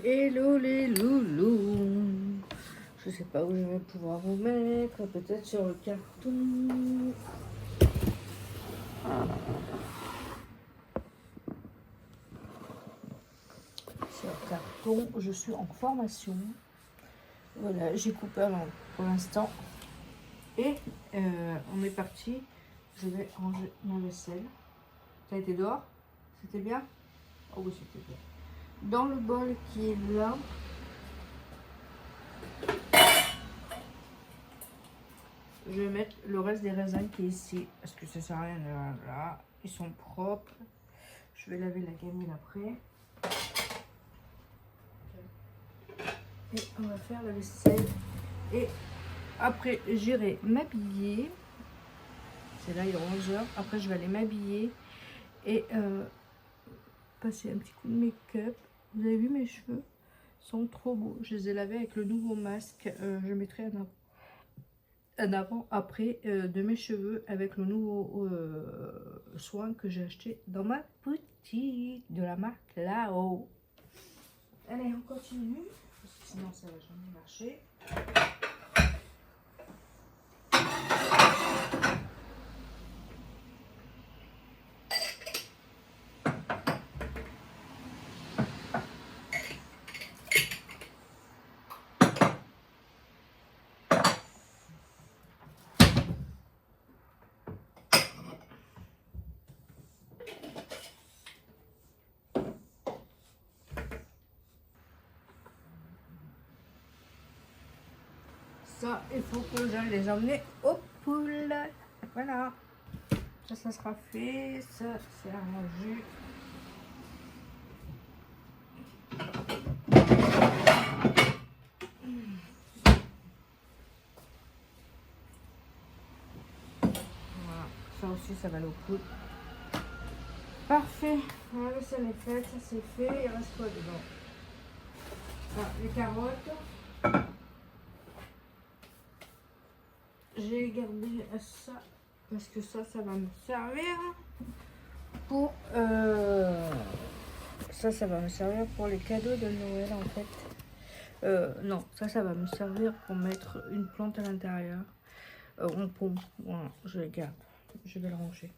Hello les loulous. Je sais pas où je vais pouvoir vous mettre. Peut-être sur le carton. Sur le carton, je suis en formation. Voilà, j'ai coupé alors, pour l'instant. Et on est parti. Je vais ranger ma vaisselle. Ça a été dehors? C'était bien? Oh oui, c'était bien. Dans le bol qui est là, je vais mettre le reste des raisins qui est ici. Parce que ça sert à rien de là. Ils sont propres. Je vais laver la gamelle après. Et on va faire la vaisselle. Et après, j'irai m'habiller. C'est là, il est 11h. Après, je vais aller m'habiller. Et passer un petit coup de make-up. Vous avez vu mes cheveux? Ils sont trop beaux. Je les ai lavés avec le nouveau masque. Je mettrai un avant-après de mes cheveux avec le nouveau soin que j'ai acheté dans ma boutique de la marque Lao. Allez, on continue. Parce que sinon, ça va jamais marcher. Ça, il faut que j'aille les emmener aux poules. Voilà. Ça sera fait. Ça, c'est arrangé. Voilà. Ça aussi, ça va aller aux poules. Parfait. La vaisselle est faite. Ça, c'est fait. Il reste quoi dedans? Ah, les carottes. J'ai gardé ça parce que ça va me servir pour ça va me servir pour les cadeaux de Noël en fait. Non, ça va me servir pour mettre une plante à l'intérieur en pompe. Voilà, je les garde, je vais le ranger.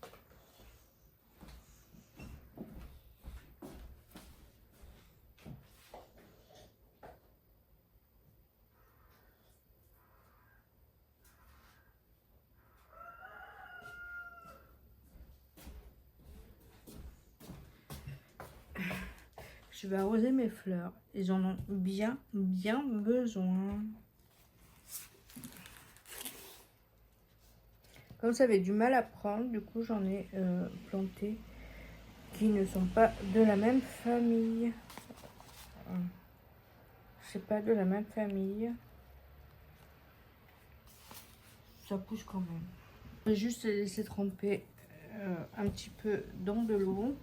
Je vais arroser mes fleurs. Ils en ont bien besoin. Comme ça avait du mal à prendre, du coup j'en ai planté qui ne sont pas de la même famille. C'est pas de la même famille. Ça pousse quand même. Je vais juste les laisser tremper un petit peu dans de l'eau.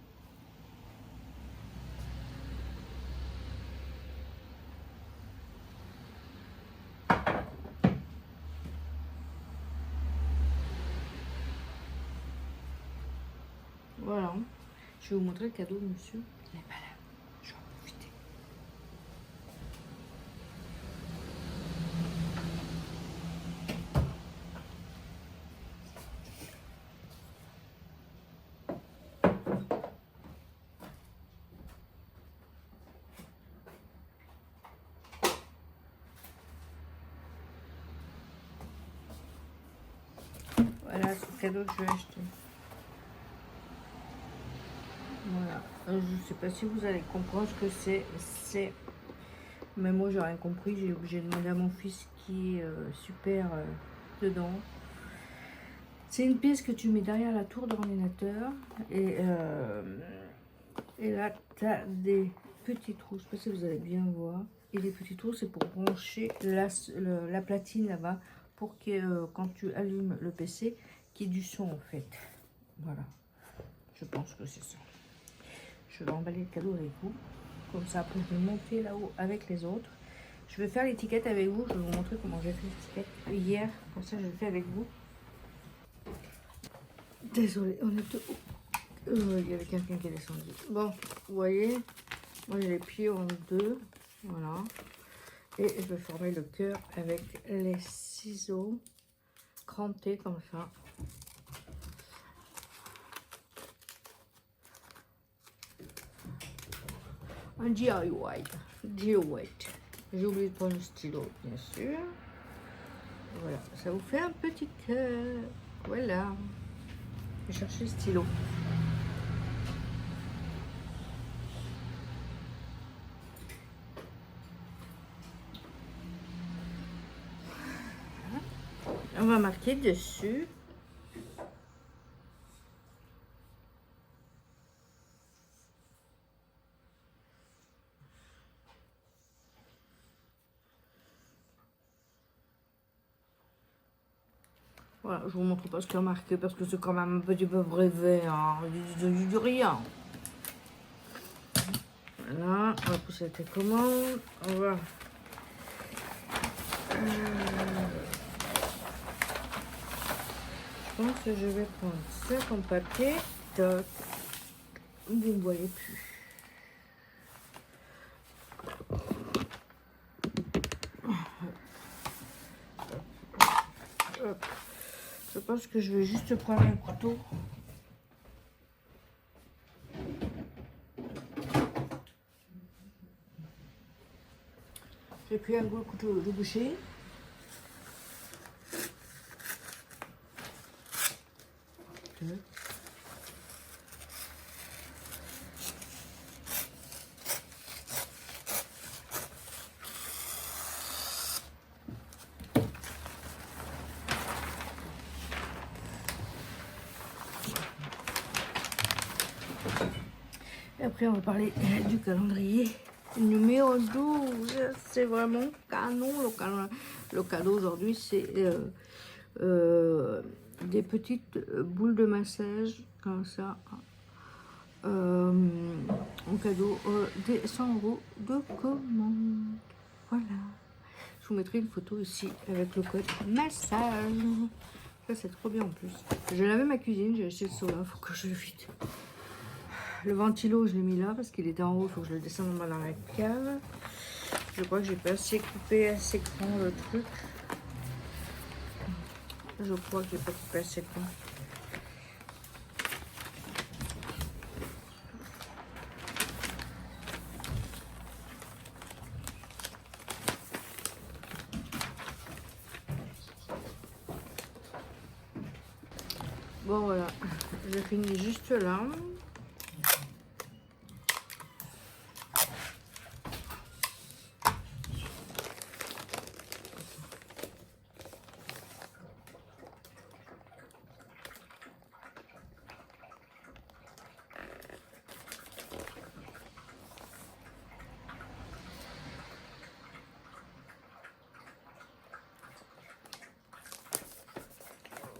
Voilà. Je vais vous montrer le cadeau, monsieur. Il n'est pas là. Je vais en profiter. Voilà, c'est le cadeau que je vais acheter. Voilà. Je sais pas si vous allez comprendre ce que c'est. Mais moi, j'ai rien compris. J'ai obligé de demander à mon fils qui est super dedans. C'est une pièce que tu mets derrière la tour d'ordinateur. Et là, tu as des petits trous. Je sais pas si vous allez bien voir. Et les petits trous, c'est pour brancher la platine là-bas. Pour que quand tu allumes le PC, qu'il y ait du son en fait. Voilà. Je pense que c'est ça. Je vais emballer le cadeau avec vous. Comme ça, après, je vais monter là-haut avec les autres. Je vais faire l'étiquette avec vous. Je vais vous montrer comment j'ai fait l'étiquette hier. Comme ça, je le fais avec vous. Désolée, on est il y avait quelqu'un qui est descendu. Bon, vous voyez, moi j'ai les pieds en deux. Voilà. Et je vais former le cœur avec les ciseaux crantés comme ça. Un DIY. DIY. J'ai oublié de prendre le stylo, bien sûr. Voilà, ça vous fait un petit cœur. Voilà. Je vais chercher le stylo. On va marquer dessus. Voilà, je vous montre pas ce qu'il y a marqué parce que c'est quand même un petit peu brevet, hein. Du rien. Voilà, on va pousser la télécommande. On va. Je pense que je vais prendre ça comme papier. Toc. Vous ne voyez plus. Hop. Je pense que je vais juste prendre un couteau. J'ai pris un gros couteau de boucher. Et après, on va parler du calendrier numéro 12. C'est vraiment canon. Le cadeau aujourd'hui, c'est des petites boules de massage comme ça. En cadeau des 100 € de commande. Voilà. Je vous mettrai une photo ici avec le code massage. Ça, c'est trop bien en plus. J'ai lavé ma cuisine, j'ai acheté le soda, faut que je le vide. Le ventilo, je l'ai mis là parce qu'il était en haut, il faut que je le descende en bas dans la cave. Je crois que j'ai pas assez coupé, assez grand le truc. Je crois que j'ai pas coupé assez grand. Bon voilà, je finis juste là.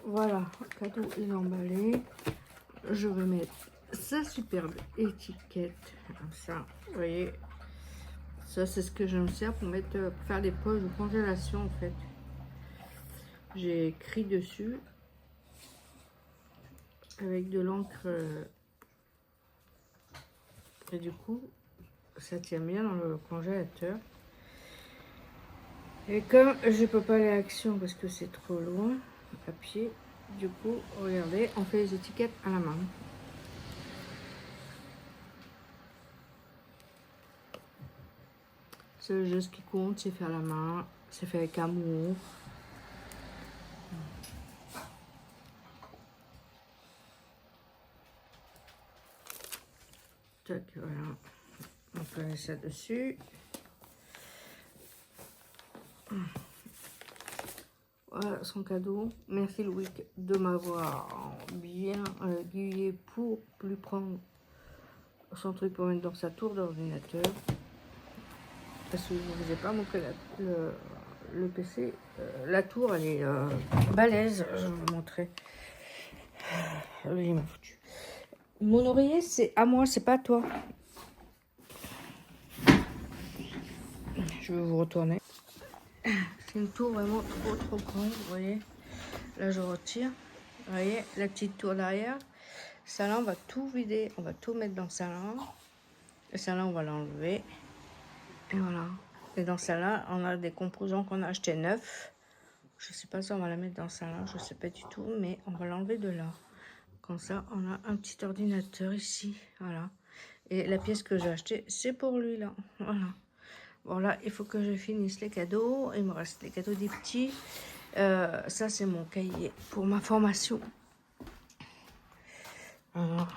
Voilà, le cadeau est emballé. Je vais mettre sa superbe étiquette comme ça. Vous voyez, ça c'est ce que je me sers pour mettre, pour faire des poches de congélation en fait. J'ai écrit dessus avec de l'encre et du coup ça tient bien dans le congélateur. Et comme je peux pas aller à Action parce que c'est trop loin à pied, du coup regardez, on fait les étiquettes à la main. C'est le geste qui compte, c'est fait à la main, c'est fait avec amour. Tac, voilà. On peut mettre ça dessus. Voilà son cadeau. Merci Louis de m'avoir bien aiguillé pour lui prendre son truc pour mettre dans sa tour d'ordinateur. Parce que je ne vous ai pas montré le PC. La tour, elle est balèze. Je vais vous montrer. Il m'a foutu. Mon oreiller, c'est à moi, c'est pas à toi. Je vais vous retourner. C'est une tour vraiment trop grande, vous voyez. Là, je retire. Vous voyez, la petite tour derrière. Ça là, on va tout vider. On va tout mettre dans ça là. Et ça là, on va l'enlever. Et voilà. Et dans celle-là, on a des composants qu'on a achetés neufs. Je sais pas si on va la mettre dans celle-là, je sais pas du tout, mais on va l'enlever de là. Comme ça, on a un petit ordinateur ici. Voilà. Et la pièce que j'ai achetée, c'est pour lui là. Voilà. Bon là, il faut que je finisse les cadeaux. Il me reste les cadeaux des petits. Ça, c'est mon cahier pour ma formation. Voilà.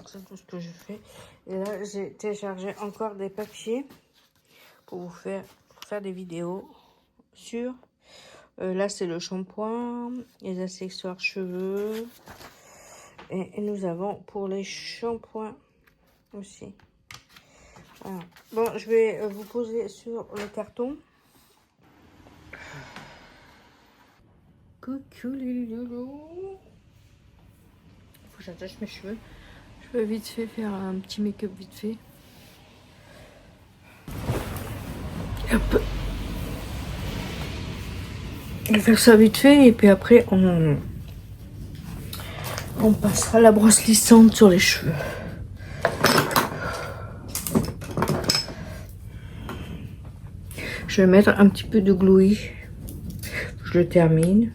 C'est tout ce que je fais. Et là, j'ai téléchargé encore des papiers pour vous faire des vidéos sur. Là, c'est le shampoing, les accessoires cheveux. Et nous avons pour les shampoings aussi. Voilà. Bon, je vais vous poser sur le carton. Coucou les loulous. Faut que j'attache mes cheveux. Je vais vite fait faire un petit make-up vite fait. Hop. Je vais faire ça vite fait et puis après on passera la brosse lissante sur les cheveux. Je vais mettre un petit peu de glouis. Je le termine.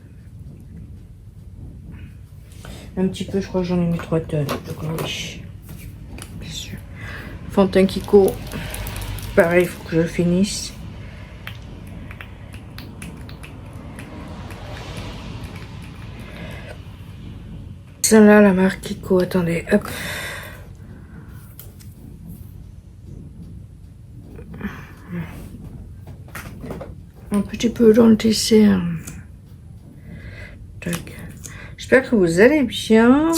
Un petit peu, je crois que j'en ai mis 3 tonnes de glouis. Bien sûr. Fond de teint Kiko. Pareil, il faut que je le finisse. Celle-là, la marque Kiko. Attendez, hop. Un petit peu dans le dessert. Tac. J'espère que vous allez bien,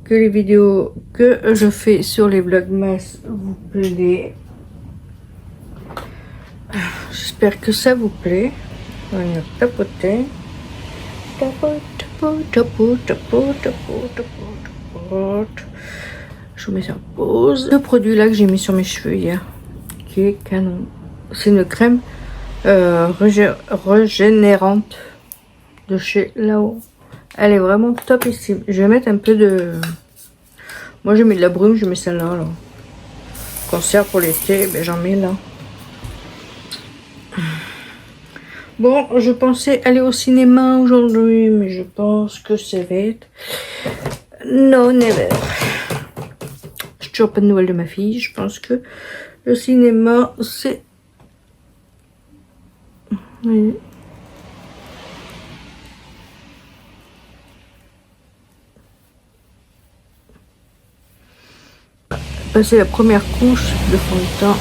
que les vidéos que je fais sur les vlogmas vous plaisent. J'espère que ça vous plaît. On va tapoter. Tapote, tapote, tapote, tapote, tapote, tapote. Je vous mets en pause. Le produit là que j'ai mis sur mes cheveux hier, qui est canon. C'est une crème régénérante de chez Lao. Elle est vraiment top ici. Je vais mettre un peu de... Moi, j'ai mis de la brume, je mets celle-là. Là. Concert pour l'été, ben, j'en mets là. Bon, je pensais aller au cinéma aujourd'hui, mais je pense que ça va être... No, never. Je n'ai toujours pas de nouvelles de ma fille. Je pense que le cinéma, c'est... Oui. Passer la première couche de fond de teint.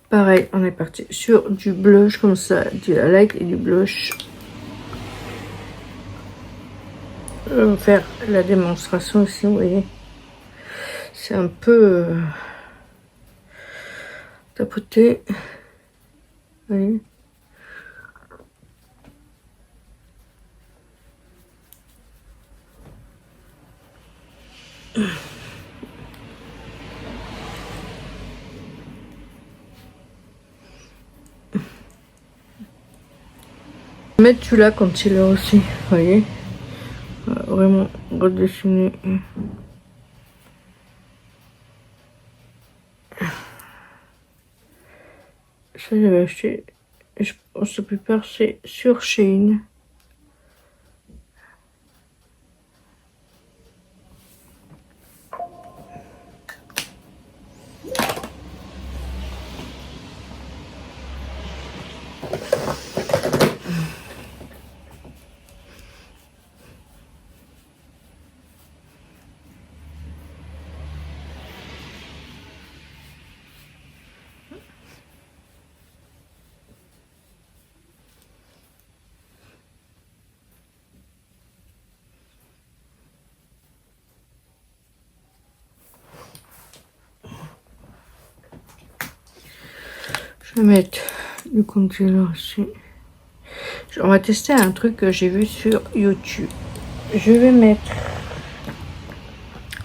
Pareil, on est parti sur du blush comme ça, du highlight et du blush. Je vais faire la démonstration ici, vous voyez. C'est un peu tapoté. Vous voyez. Mettre celui-là quand il est aussi, vous voyez. Vraiment redessiner. Ça j'avais acheté, je pense que la plupart c'est sur Shein. Je vais mettre du concealer aussi. On va tester un truc que j'ai vu sur YouTube. je vais mettre...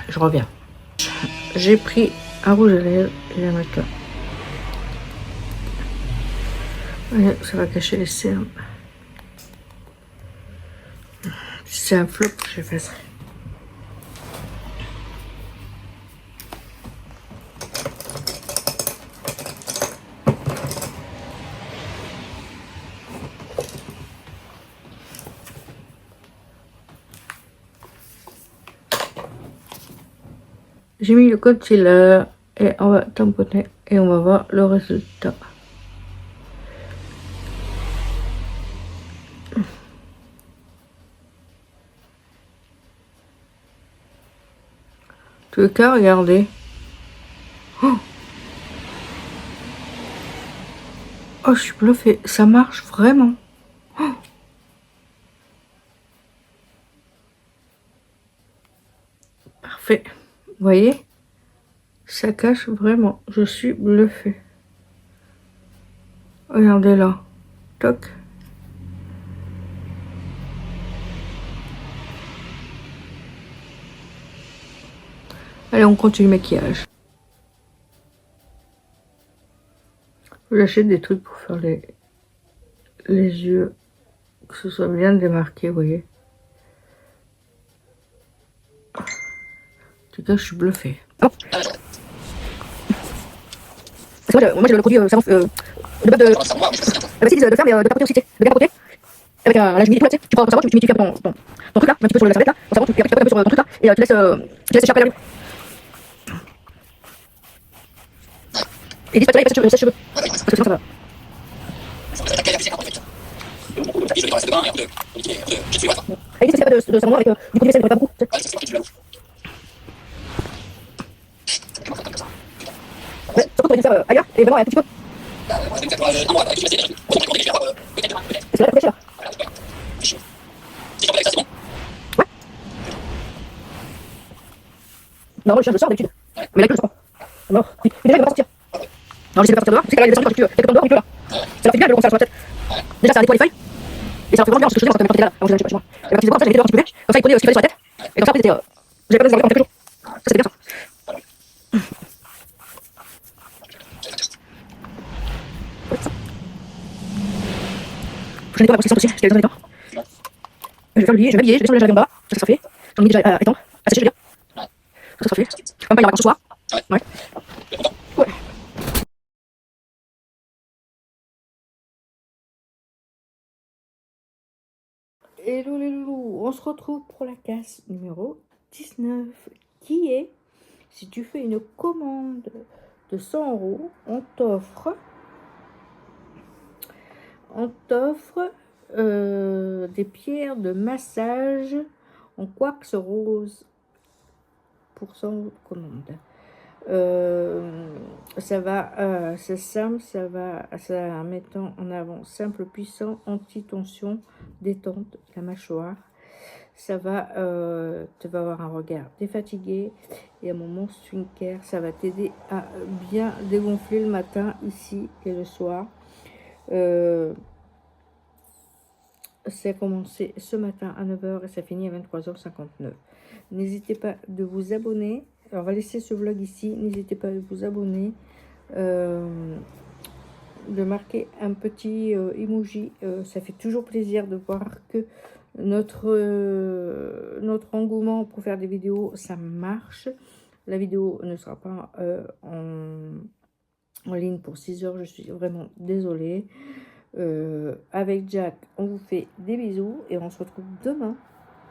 Je reviens. J'ai pris un rouge à lèvres et je vais mettre là. Ouais, ça va cacher les cernes. Si c'est un flop, je fais ça. J'ai mis le concealer et on va tamponner et on va voir le résultat. Tous les cas, regardez. Oh, oh, je suis bluffée. Ça marche vraiment. Oh. Parfait. Vous voyez? Ça cache vraiment. Je suis bluffée. Regardez là. Toc. Allez, on continue le maquillage. J'achète des trucs pour faire les yeux. Que ce soit bien démarqué, vous voyez. En tout cas, je suis bluffée. Oh. Parce que moi j'ai le produit savon de base de ferme et de papoter aussi, de bien papoter. Avec la humidité, tu prends ton savon, tu mets ton truc là, un petit peu sur la serviette là, ton savon, tu appliques un peu sur ton truc là, et tu laisses échapper la lumière. Et dispatch là, il passe sur le sèche-cheveux. Parce que sinon ça va. Et dis que c'est pas de savon avec du produit vaisselle, il n'y en a pas beaucoup. Ouais, surtout pour les faire ailleurs, et vraiment un tout petit peu. C'est là la fraîcheur. Ouais. Non, le chien je le sors d'habitude. Mais là je le sors pas. Non. Et déjà il va pas sortir. Non, j'essaie de pas sortir dehors. C'est là il est descendu quand quelques temps dehors, il pleut là. Ça leur fait bien de le comme ça sur la tête. Déjà ça nettoie les feuilles. Et ça leur fait vraiment bien parce que je sais quand t'es là. Avant que j'allais chez moi. Et quand ils étaient comme ça, j'étais dehors un petit peu. Comme ça ils prenaient ce qu'il fallait sur la tête. Et comme ça après j'étais. J'avais pas besoin de en quelques jours. Ça c'était bien ça. Je nettoie la procession aussi, parce qu'il y a besoin d'étang. Je vais faire le billet, je descends le laver en bas, ça sera fait. J'en ai mis déjà à étendre, à sécher, je veux dire. Ça sera fait. Comme pas, il y aura ce soir. Ouais. Ouais. Hello les loulous, on se retrouve pour la casse numéro 19 qui est, si tu fais une commande de 100 €, on t'offre des pierres de massage en quartz rose pour 100 € de commande. C'est simple, ça mettant en avant simple, puissant, anti-tension, détente, la mâchoire. Ça va, tu vas avoir un regard défatigué et un moment sphincter. Ça va t'aider à bien dégonfler le matin ici et le soir. Ça a commencé ce matin à 9 h et ça finit à 23 h 59. N'hésitez pas de vous abonner. Alors, on va laisser ce vlog ici. N'hésitez pas à vous abonner. De marquer un petit emoji. Ça fait toujours plaisir de voir que notre engouement pour faire des vidéos, ça marche. La vidéo ne sera pas en ligne pour 6 heures. Je suis vraiment désolée. Avec Jack, on vous fait des bisous et on se retrouve demain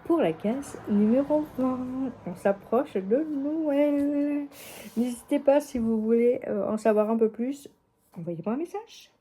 pour la casse numéro 20. On s'approche de Noël. N'hésitez pas si vous voulez en savoir un peu plus, envoyez-moi un message.